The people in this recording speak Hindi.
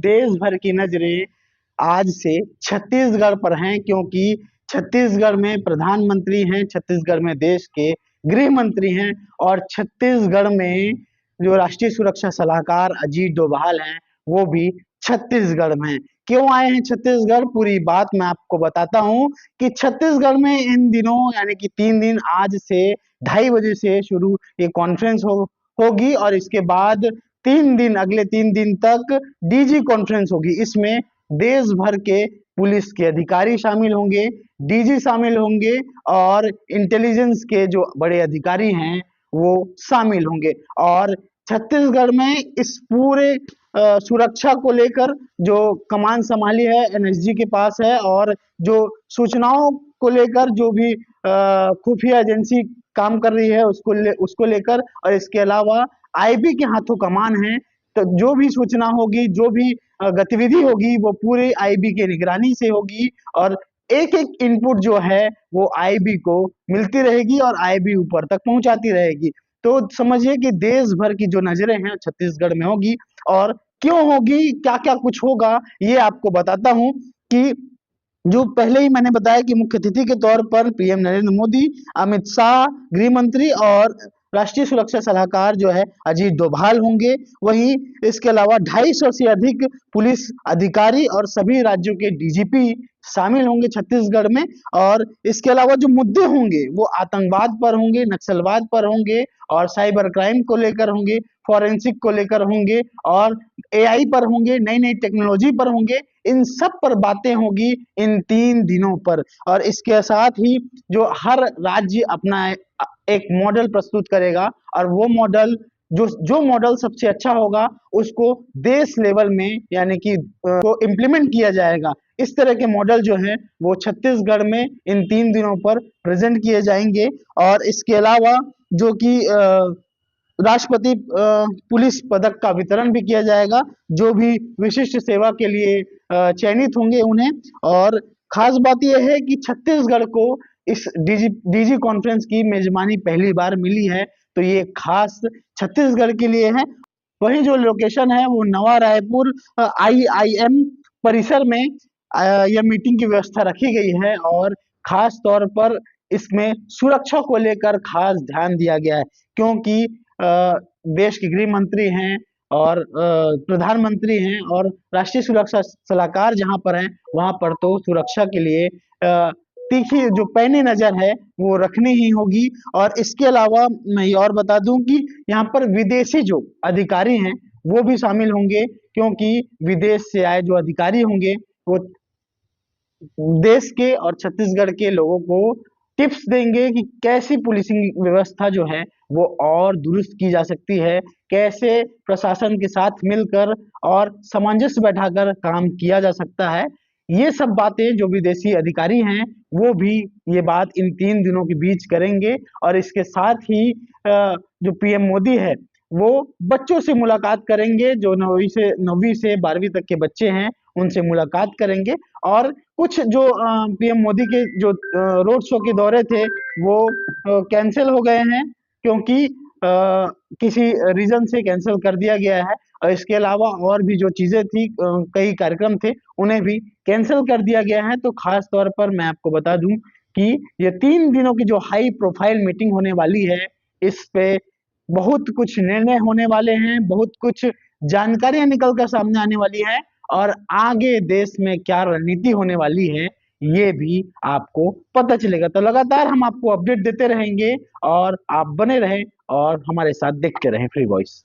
देश भर की नजरें आज से छत्तीसगढ़ पर हैं, क्योंकि छत्तीसगढ़ में प्रधानमंत्री हैं, छत्तीसगढ़ में देश के गृह मंत्री हैं और छत्तीसगढ़ में जो राष्ट्रीय सुरक्षा सलाहकार अजीत डोभाल हैं वो भी छत्तीसगढ़ में। क्यों आए हैं छत्तीसगढ़, पूरी बात मैं आपको बताता हूं कि छत्तीसगढ़ में इन दिनों यानी कि 3 दिन आज से 2:30 बजे से शुरू ये कॉन्फ्रेंस होगी और इसके बाद 3 दिन अगले 3 दिन तक डीजी कॉन्फ्रेंस होगी। इसमें देश भर के पुलिस के अधिकारी शामिल होंगे, डीजी शामिल होंगे और इंटेलिजेंस के जो बड़े अधिकारी हैं वो शामिल होंगे। और छत्तीसगढ़ में इस पूरे सुरक्षा को लेकर जो कमान संभाली है एनएसजी के पास है और जो सूचनाओं को लेकर जो भी खुफिया एजेंसी काम कर रही है उसको लेकर, और इसके अलावा आईबी के हाथों कमान है। तो जो भी सूचना होगी, जो भी गतिविधि होगी वो पूरे आईबी के निगरानी से होगी और एक एक इनपुट जो है वो आईबी को मिलती रहेगी और आईबी ऊपर तक पहुंचाती रहेगी। तो समझिए कि देश भर की जो नजरें हैं छत्तीसगढ़ में होगी। और क्यों होगी, क्या क्या कुछ होगा, ये आपको बताता हूं कि जो पहले ही मैंने बताया कि मुख्य अतिथि के तौर पर पीएम नरेंद्र मोदी, अमित शाह गृह मंत्री और राष्ट्रीय सुरक्षा सलाहकार जो है अजीत डोभाल होंगे। वहीं इसके अलावा 250 से अधिक पुलिस अधिकारी और सभी राज्यों के डीजीपी शामिल होंगे छत्तीसगढ़ में। और इसके अलावा जो मुद्दे होंगे वो आतंकवाद पर होंगे, नक्सलवाद पर होंगे और साइबर क्राइम को लेकर होंगे, फॉरेंसिक को लेकर होंगे और एआई पर होंगे, नई नई टेक्नोलॉजी पर होंगे। इन सब पर बातें होगी इन 3 दिनों पर। और इसके साथ ही जो हर राज्य अपना एक मॉडल प्रस्तुत करेगा और वो मॉडल जो मॉडल सबसे अच्छा होगा उसको देश लेवल में यानी कि को इम्प्लीमेंट किया जाएगा। इस तरह के मॉडल जो है वो छत्तीसगढ़ में इन 3 दिनों पर प्रेजेंट किए जाएंगे। और इसके अलावा जो कि राष्ट्रपति पुलिस पदक का वितरण भी किया जाएगा, जो भी विशिष्ट सेवा के लिए चयनित होंगे उन्हें। और खास बात यह है कि छत्तीसगढ़ को इस डीजी कॉन्फ्रेंस की मेजबानी पहली बार मिली है, तो ये खास छत्तीसगढ़ के लिए है। वही जो लोकेशन है वो नवा रायपुर आईआईएम परिसर में यह मीटिंग की व्यवस्था रखी गई है और खास तौर पर इसमें सुरक्षा को लेकर खास ध्यान दिया गया है, क्योंकि देश के गृह मंत्री हैं और प्रधानमंत्री हैं और राष्ट्रीय सुरक्षा सलाहकार जहां पर हैं वहां पर तो सुरक्षा के लिए तीखी जो पैनी नजर है वो रखनी ही होगी। और इसके अलावा मैं ये और बता दूं कि यहाँ पर विदेशी जो अधिकारी हैं वो भी शामिल होंगे, क्योंकि विदेश से आए जो अधिकारी होंगे वो देश के और छत्तीसगढ़ के लोगों को टिप्स देंगे कि कैसी पुलिसिंग व्यवस्था जो है वो और दुरुस्त की जा सकती है, कैसे प्रशासन के साथ मिलकर और सामंजस्य बैठाकर काम किया जा सकता है। ये सब बातें जो विदेशी अधिकारी हैं वो भी ये बात इन 3 दिनों के बीच करेंगे। और इसके साथ ही जो पीएम मोदी है वो बच्चों से मुलाकात करेंगे, जो 9वीं से 12वीं तक के बच्चे हैं उनसे मुलाकात करेंगे। और कुछ जो पीएम मोदी के जो रोड शो के दौरे थे वो कैंसिल हो गए हैं, क्योंकि किसी रीजन से कैंसिल कर दिया गया है। और इसके अलावा और भी जो चीजें थी, कई कार्यक्रम थे उन्हें भी कैंसिल कर दिया गया है। तो खास तौर पर मैं आपको बता दूं कि ये 3 दिनों की जो हाई प्रोफाइल मीटिंग होने वाली है इस पे बहुत कुछ निर्णय होने वाले हैं, बहुत कुछ जानकारियां निकल कर सामने आने वाली है और आगे देश में क्या रणनीति होने वाली है ये भी आपको पता चलेगा। तो लगातार हम आपको अपडेट देते रहेंगे और आप बने रहें और हमारे साथ देखते रहें फ्री वॉइस।